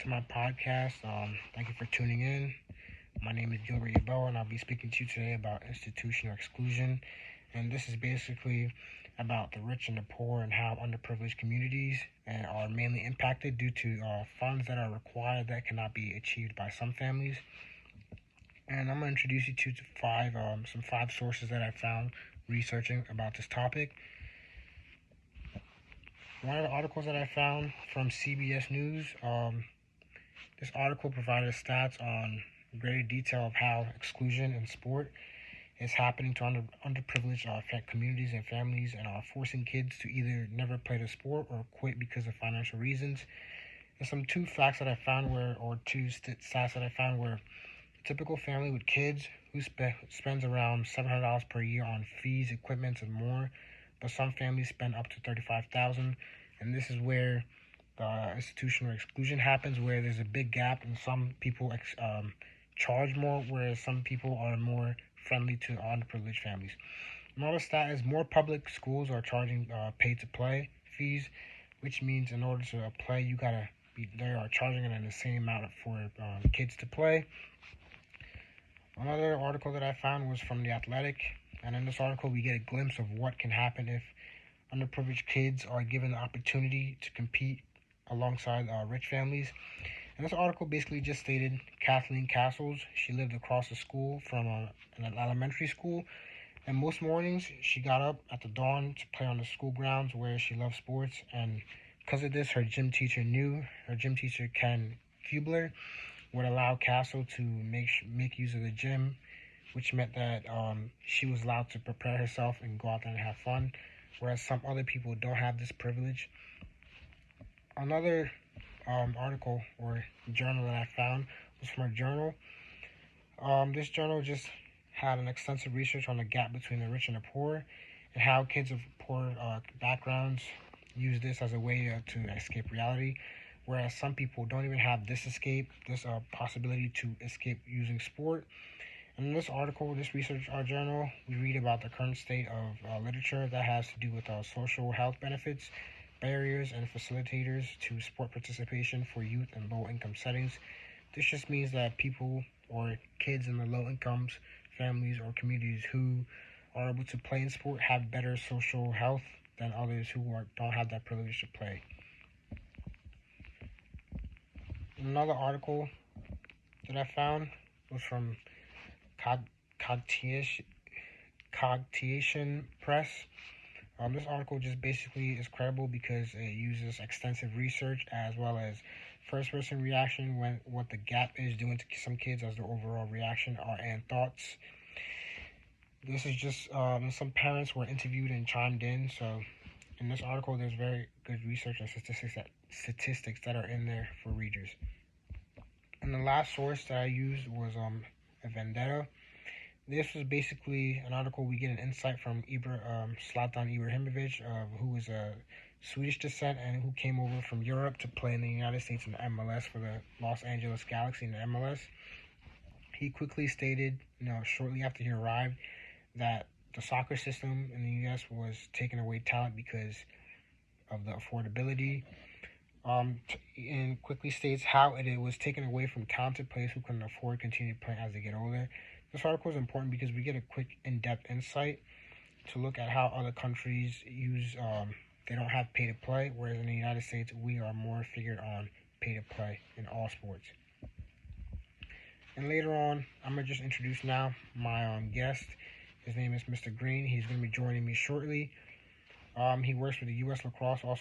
to my podcast. Thank you for tuning in. My name is Gilbert Yabel, and I'll be speaking to you today about institutional exclusion. And this is basically about the rich and the poor and how underprivileged communities are mainly impacted due to funds that are required that cannot be achieved by some families. And I'm going to introduce you to five sources that I found researching about this topic. One of the articles that I found from CBS News, this article provided stats on great detail of how exclusion in sport is happening to underprivileged communities and families, and are forcing kids to either never play the sport or quit because of financial reasons. There's two stats that I found where a typical family with kids who spends around $700 per year on fees, equipment, and more, but some families spend up to $35,000, and this is where the institutional exclusion happens, where there's a big gap, and some people charge more, whereas some people are more friendly to underprivileged families. Another stat is more public schools are charging pay-to-play fees, which means in order to play, they are charging it in the same amount for kids to play. Another article that I found was from The Athletic, and in this article we get a glimpse of what can happen if underprivileged kids are given the opportunity to compete alongside rich families. And this article basically just stated Kathleen Castles. She lived across the school from an elementary school, and most mornings she got up at the dawn to play on the school grounds where she loved sports. And because of this, her gym teacher, Ken Kubler, would allow Castle to make use of the gym, which meant that she was allowed to prepare herself and go out there and have fun, whereas some other people don't have this privilege. Another article or journal that I found was from a journal. This journal just had an extensive research on the gap between the rich and the poor, and how kids of poor backgrounds use this as a way to escape reality, whereas some people don't even have this possibility to escape using sport. And in this article, this research journal, we read about the current state of literature that has to do with social health benefits, barriers, and facilitators to sport participation for youth in low-income settings. This just means that people or kids in the low-income families or communities who are able to play in sport have better social health than others who don't have that privilege to play. Another article that I found was from Cognition Press. This article just basically is credible because it uses extensive research as well as first-person reaction when what the gap is doing to some kids as their overall reaction and thoughts. This is just some parents were interviewed and chimed in. So in this article, there's very good research and statistics that are in there for readers. And the last source that I used was a Vendetta. This was basically an article we get an insight from Zlatan Ibrahimovic, who is a Swedish descent and who came over from Europe to play in the United States in the MLS for the Los Angeles Galaxy in the MLS. He quickly stated, shortly after he arrived, that the soccer system in the U.S. was taking away talent because of the affordability. And quickly states how it was taken away from talented players who couldn't afford to continue playing as they get older. This article is important because we get a quick, in-depth insight to look at how other countries they don't have pay-to-play, whereas in the United States, we are more figured on pay-to-play in all sports. And later on, I'm going to just introduce now my guest. His name is Mr. Green. He's going to be joining me shortly. He works for the U.S. Lacrosse, also